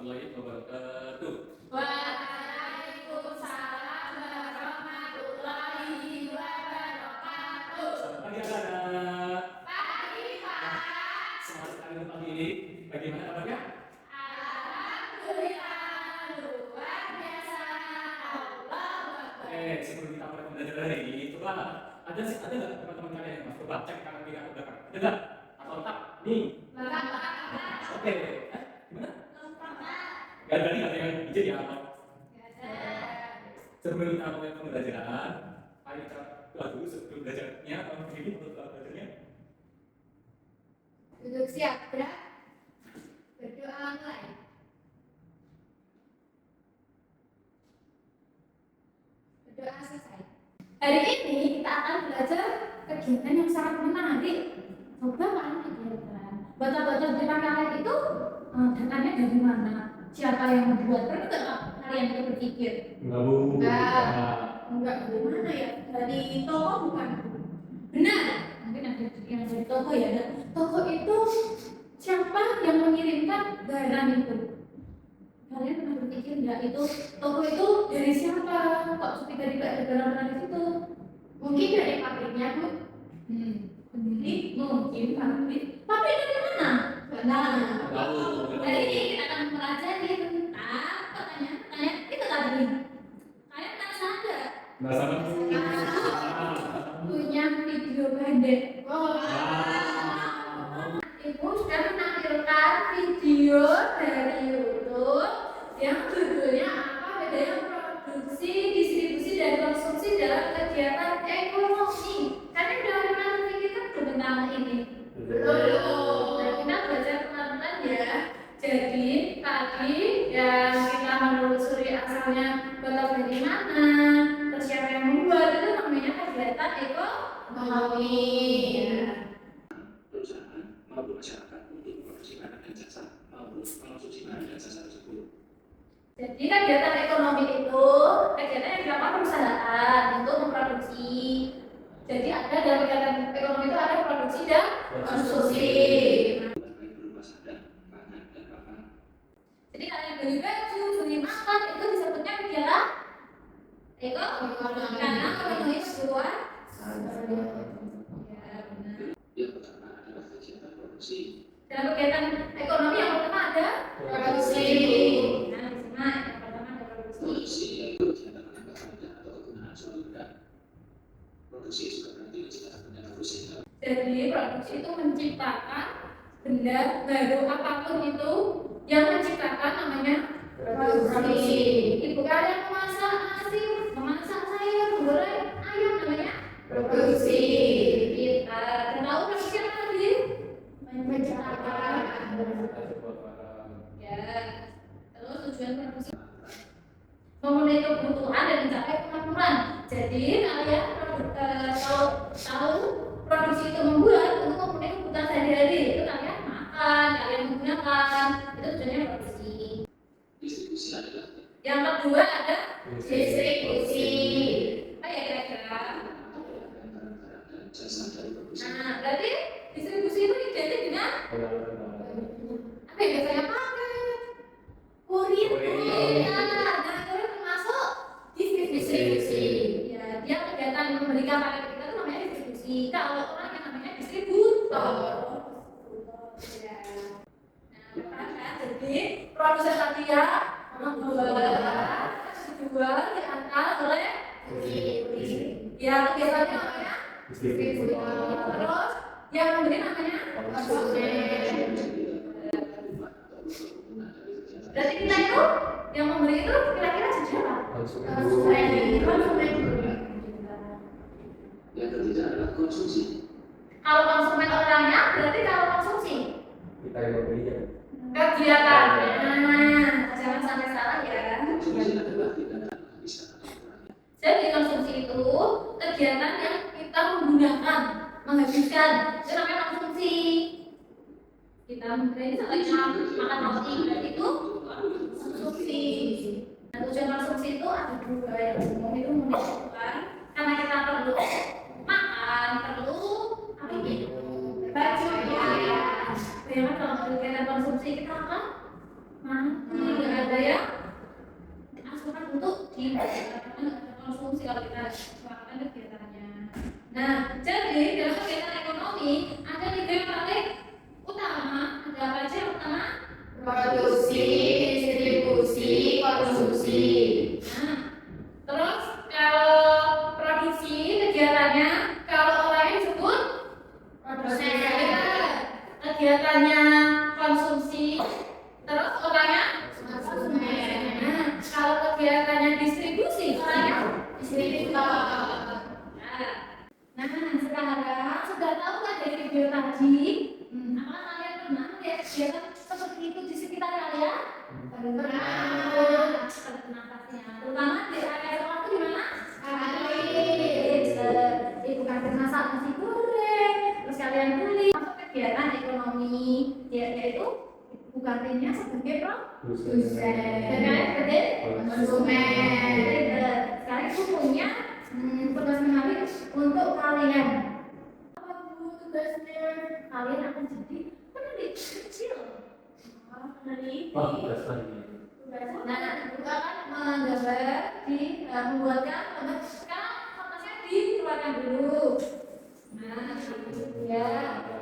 warahmatullahi wabarakatuh. Waalaikumsalam warahmatullahi wabarakatuh. Selamat pagi anak-anak. Pagi Pak. Semangat sekali pagi ini. Bagaimana kabarnya? Alhamdulillah luar biasa. Allahu Akbar. Sebelum kita mulai pembelajaran hari ini, coba ada nggak teman-teman kalian yang coba cek kanan kiri atau belakang? Ada nggak? Atau tetap? Nih. Bapak. Oke. Gimana? Gak ada nih, ada yang izin ya atau? Sebelum kita mulai pembelajaran, mari kita doa dulu sebelum belajarnya. Kalau begini untuk belajarnya. Duduk siap, gerak. Berdoa mulai. Berdoa selesai. Hari ini kita akan belajar kegiatan yang sangat menarik. Coba kalian kegiatan. Baca-baca di kalian itu datanya dari mana? Siapa yang membuat? Pernah nggak kalian itu berpikir? Enggak, Bu. Enggak, dari mana ya? Dari toko bukan? Benar. Mungkin ada yang dari toko ya. Toko itu siapa yang mengirimkan barang itu? Kalian pernah berpikir nggak itu toko itu dari siapa? Kok tiba-tiba ada barang-barang di situ? Mungkin dari pabriknya, Bu. Pemilik mungkin pabrik. Pabrik dari mana? Benar. Hari ini kita akan mempelajari tentang pertanyaan itu tadi. Kalian penasaran nggak? Penasaran, Bu. Punya video pendek. Ibu sudah menampilkan video dari YouTube yang judulnya apa? Beda yang produksi, distribusi, dan konsumsi dalam kegiatan ekonomi. Kalian udah pernah memikirkan tentang ini? Belum. Nah, kita belajar pelan-pelan ya. Jadi tadi yang kita menelusuri asalnya berasal dari mana, terus siapa yang membuat, itu namanya kegiatan ekonomi. Perusahaan maupun masyarakat untuk memproduksi barang dan jasa maupun mengkonsumsi barang dan jasa tersebut. Jadi kegiatan ekonomi itu kegiatan yang dilakukan perusahaan untuk memproduksi. Jadi ada dalam kegiatan ekonomi itu ada produksi dan konsumsi. Baik berupa sadar, pangan, dan papan. Jadi kalian beli baju, beli makan itu disebutnya kegiatan ekonomi karena memenuhi kebutuhan. Ya, benar. Yang pertama adalah kegiatan produksi. Dalam kegiatan ekonomi yang pertama ada produksi. Nah, di sana yang pertama ada produksi. Produksi yaitu kegiatan penambahan benda atau kegunaan suatu benda. Produksi juga berarti menciptakan benda baru sehingga Jadi produksi itu menciptakan benda baru apapun itu yang menciptakan namanya produksi. Ibu kalian memasak nasi, memasak sayur, menggoreng ayam namanya produksi. Kita tahu produksi apa tadi? Menciptakan. Ya. Terus tujuan produksi memenuhi kebutuhan dan mencapai kemakmuran. Jadi kalian tahu produksi itu membuat untuk memenuhi kebutuhan sehari-hari. Itu kalian makan, kalian menggunakan. Itu tujuannya produksi. distribusi adalah Yang kedua ada distribusi. Apa ya kira-kira? barang-barang dan jasa dari produksi. Nah, berarti distribusi itu identik dengan apa yang biasanya pakai? Kurir. Nah, kurir termasuk distribusi. Ya, dia kegiatan memberikan paket kita itu namanya distribusi. Kalau orang yang namanya distributor. Ya. Nah, kan jadi produsen tadi ya dijual diantar oleh ya kegiatannya namanya distributor. Terus yang membeli namanya konsumen. Berarti kita itu yang membeli itu kira-kira siapa? Konsumen. Yang ketiga adalah konsumsi. Kalau konsumen orangnya berarti kalau konsumsi Kita yang membelinya. kegiatannya. Jangan sampai salah ya. Konsumsi adalah tindakan menghabiskan atau mengurangi. Jadi konsumsi itu kegiatan yang kita menggunakan, menghabiskan. Itu namanya konsumsi. Kita mungkin misalnya makan roti, berarti itu konsumsi. Nah, tujuan konsumsi itu ada dua, yang umum itu menunjukkan karena kita perlu makan, perlu apa ini? Baju ya. Bayangkan kalau kegiatan konsumsi kita akan Nggak ada yang asupan untuk konsumsi kalau kita lakukan kegiatannya. Nah, jadi dalam kegiatan ekonomi ada 3 yang paling utama. Ada apa aja yang utama? Produksi, distribusi, konsumsi. Nah, terus kalau produksi kegiatannya, kalau orangnya disebut Produsen. kegiatannya konsumsi, terus orangnya Konsumen. Nah, kalau kegiatannya distribusi, orangnya Distributor. Nah, sekarang sudah tahu kan dari video tadi? Apakah kalian pernah melihat kegiatan seperti itu di sekitar kalian? Pernah. Pastinya. Terutama di area sekolah itu di mana? Kantin. Bukan masak nasi goreng, terus kalian beli masuk kegiatan ekonomi, yaitu bukan timnya sebagai Produsen. dan kalian sebagai Konsumen. sekarang itu punya tugas menarik untuk kalian. Apa bu tugasnya? Kalian akan jadi peneliti kecil. Peneliti. Nah, juga kan menggambar membuatkan sekarang kertasnya dikeluarkan dulu. Nah, ya.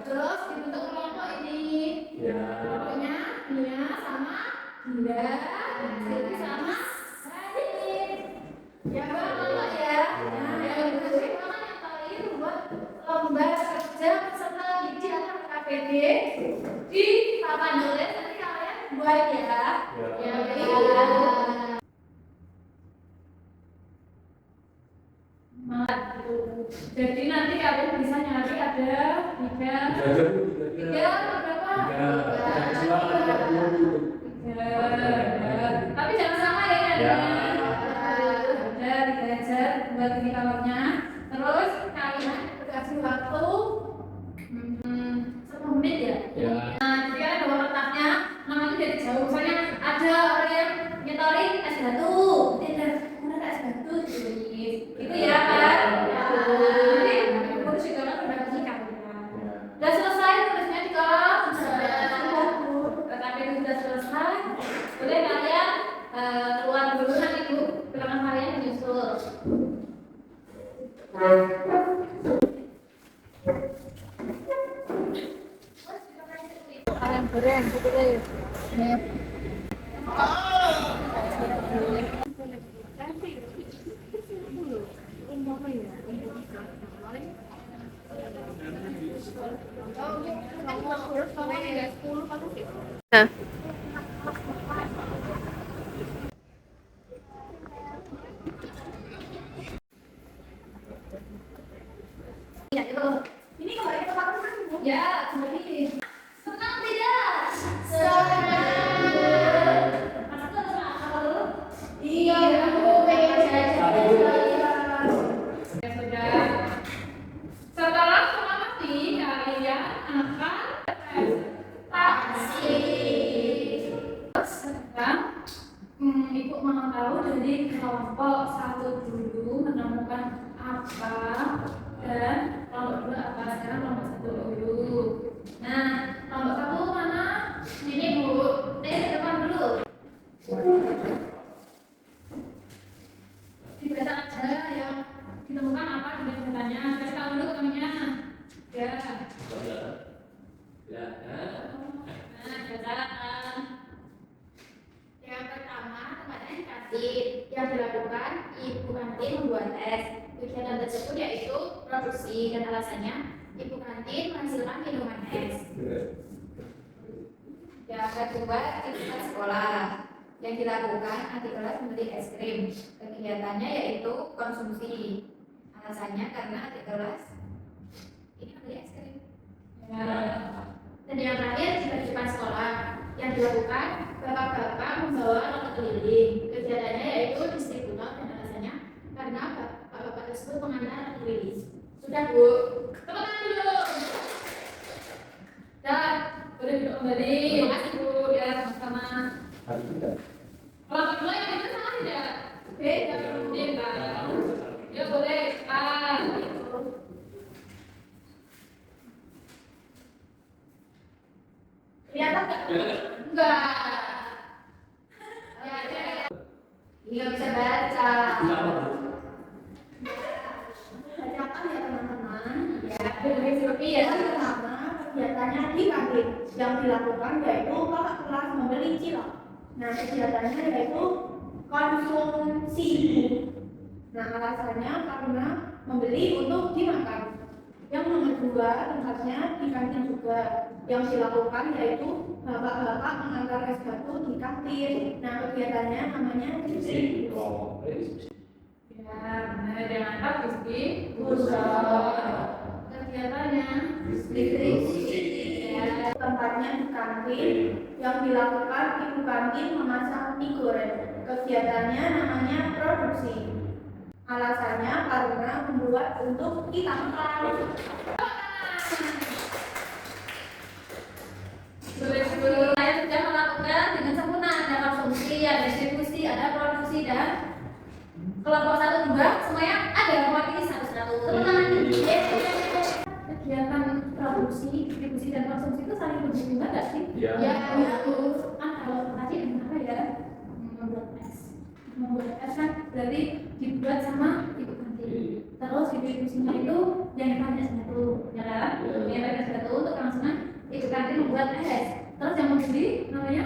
Terus dibentuk kelompok ini. Kelompoknya dia sama dia, Silvi sama Radit. Ya kelompok ya. Nah, yang kedua yang paling membuat lomba kerja peserta didik atau KPD di papan tulis. Nanti kalian buat ya. Ya. Jadi nanti kalian bisa nyari ada tiga berapa? Tapi jangan sama ya ini Ya. ada digajar buat ini kalornya. Terus kalian dikasih waktu 10 menit ya. Ya. Nah, jadi kalian bawa kertasnya, namanya dari jauh. Misalnya ada orang yang nyetorin es batu, tidak mana es batu gitu ya kan? Nanti harus juga kan berbagi kalian. Udah selesai tulisnya di kolom. Tetapi itu sudah selesai. Boleh kalian keluar dulu, nanti bu belakang kalian menyusul. Ayam goreng gitu deh. Ya, itu. Ini kembali ke tempat teman. Ya, kembali. Senang tidak? Masa tuh kenapa lu? Iya, Bu, pengen jajan. Ya sudah. Setelah mengamati kalian akan Taksi. sekarang ibu mau tahu dari kelompok 1 dulu menemukan apa dan kelompok 2 apa. Sekarang kelompok 1 dulu. Nah, kelompok 1 mana? Ini Bu. Depan dulu. Dibaca aja yang ditemukan apa di kegiatannya. Kasih tahu dulu ke temennya. Ya. Nah, bacaan. Yang pertama, tempatnya di kantin. Yang dilakukan, ibu kantin membuat tes. Kegiatan tersebut yaitu produksi dan alasannya ibu kantin menghasilkan minuman es. Yang kedua, aktivitas sekolah. Yang dilakukan adik kelas membeli es krim. Kegiatannya yaitu konsumsi. Alasannya karena adik kelas ini membeli es krim. Ya. Dan yang terakhir, kehidupan sekolah. Yang dilakukan, bapak-bapak membawa rokok keliling. Kegiatannya yaitu distributor dan alasannya karena bapak-bapak tersebut mengantar rokok keliling. Sudah Bu. Tepuk tangan dulu. Dan boleh duduk kembali. Terima kasih Bu. Ya, sama-sama. Kelompok 2 yang itu sama tidak? Beda. Beda. Ya boleh. Kelihatan nggak? Enggak. Nggak bisa baca. Bisa apa, Bu? Bacakan ya teman-teman. Ya, dari Shopee ya. Yang pertama, kegiatannya di kantin. Yang dilakukan yaitu kakak kelas membeli cilok. Nah, kegiatannya yaitu konsumsi. Nah, alasannya karena membeli untuk dimakan. Yang nomor 2, tempatnya di kantin juga. Yang dilakukan yaitu bapak-bapak mengantar es batu di kantin. Nah, kegiatannya namanya diskusi. Oh, diskusi. Ya, benar. Yang antar diskusi. Kegiatannya Diskusi. ya, tempatnya di kantin. Yang dilakukan ibu kantin memasak mie goreng. Kegiatannya namanya produksi. Alasannya karena membuat untuk kita makan. Sebelum saya sudah melakukan dengan sempurna, ada konsumsi, ada distribusi, ada produksi, dan kelompok 1, 2 semuanya ada mewakili satu-satu. Tepuk tangan. Kegiatan produksi, distribusi, dan konsumsi itu saling berhubungan nggak sih? Ya. Ya, Kalau tadi apa ya? Membuat es kan berarti dibuat sama ibu kantin. Terus distribusinya itu yang dipakai satu, ya kan? Yang dipakai satu untuk kelangsungan ibu kantin membuat es. Terus yang membeli namanya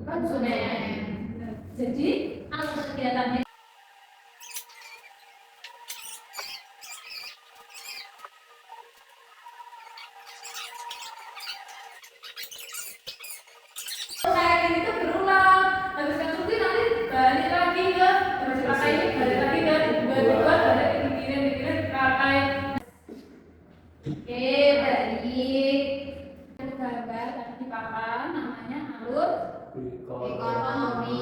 konsumen. Jadi apa kegiatannya? Kayak gini tuh berulang. Habis konsumsi nanti balik lagi ke habis pakai ini balik lagi ke dibuat balik dikirim pakai. Oke, baik. Gambar tadi di papan namanya alur ekonomi.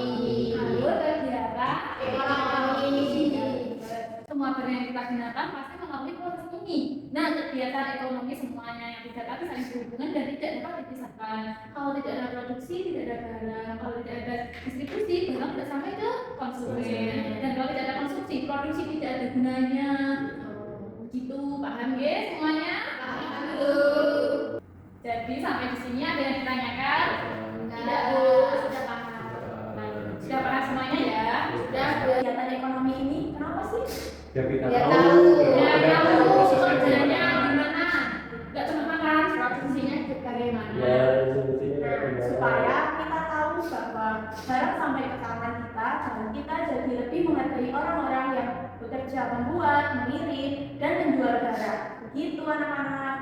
alur kegiatan Ekonomi. Semua barang yang kita gunakan pasti melalui proses ini. Nah, kegiatan ekonomi semuanya yang tiga tadi saling berhubungan dan tidak dapat dipisahkan. Kalau tidak ada produksi, tidak ada barang. Kalau tidak ada distribusi, barang tidak sampai ke konsumen. Dan kalau tidak ada konsumsi, produksi tidak ada gunanya. Gitu, paham ya semuanya? Jadi sampai di sini ada yang ditanyakan? Tidak, Bu. Sudah paham. Sudah paham semuanya ya? Sudah, Bu. Kegiatan ekonomi ini kenapa sih? Ya kita Ya, tahu. tahu. Ya, Ada tahu prosesnya kerjanya gimana. gimana? Gak cuma makan, produksinya juga bagaimana? Ya, sebetulnya Nah, supaya kita tahu bahwa barang sampai ke tangan kita dan kita jadi lebih menghargai orang-orang yang bekerja membuat, mengirim, dan menjual barang. Begitu anak-anak.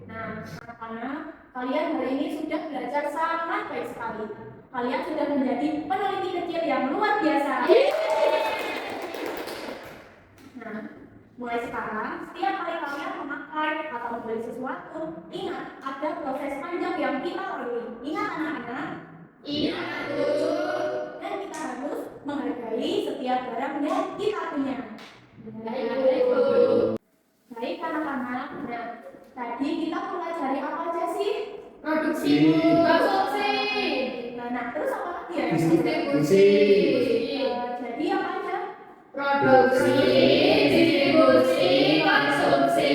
Nah, anak-anak, kalian hari ini sudah belajar sangat baik sekali. Kalian sudah menjadi peneliti kecil yang luar biasa. Nah, mulai sekarang, setiap kali kalian memakai atau membeli sesuatu, ingat ada proses panjang yang kita lalui. Ingat anak-anak, Ingat, Bu. dan kita harus menghargai setiap barang yang kita punya. Baik, Bu. Baik anak-anak, nah tadi kita pelajari apa aja sih? Produksi, Bu. Konsumsi. Nah, terus apa lagi ya? Distribusi. Jadi apa aja? Produksi, distribusi, konsumsi.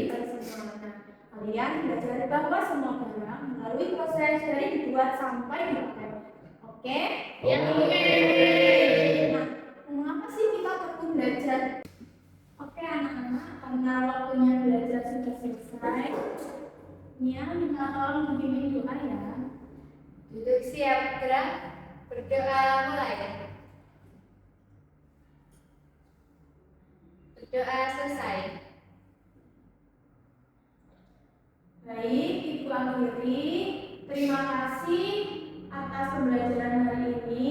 Nah, kalian belajar bahwa semua barang melalui proses dari dibuat sampai dipakai. Oke? Ya, oke. Nah, mengapa sih kita perlu belajar? Oke anak-anak, karena waktunya belajar sudah selesai. Nia minta tolong bimbing doa ya. Duduk siap, gerak. Berdoa mulai. Berdoa selesai. Baik, Ibu akhiri. Terima kasih atas pembelajaran hari ini.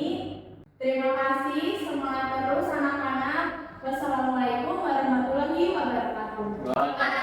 Terima kasih, semangat terus anak-anak. Wassalamualaikum warahmatullahi wabarakatuh. Wah.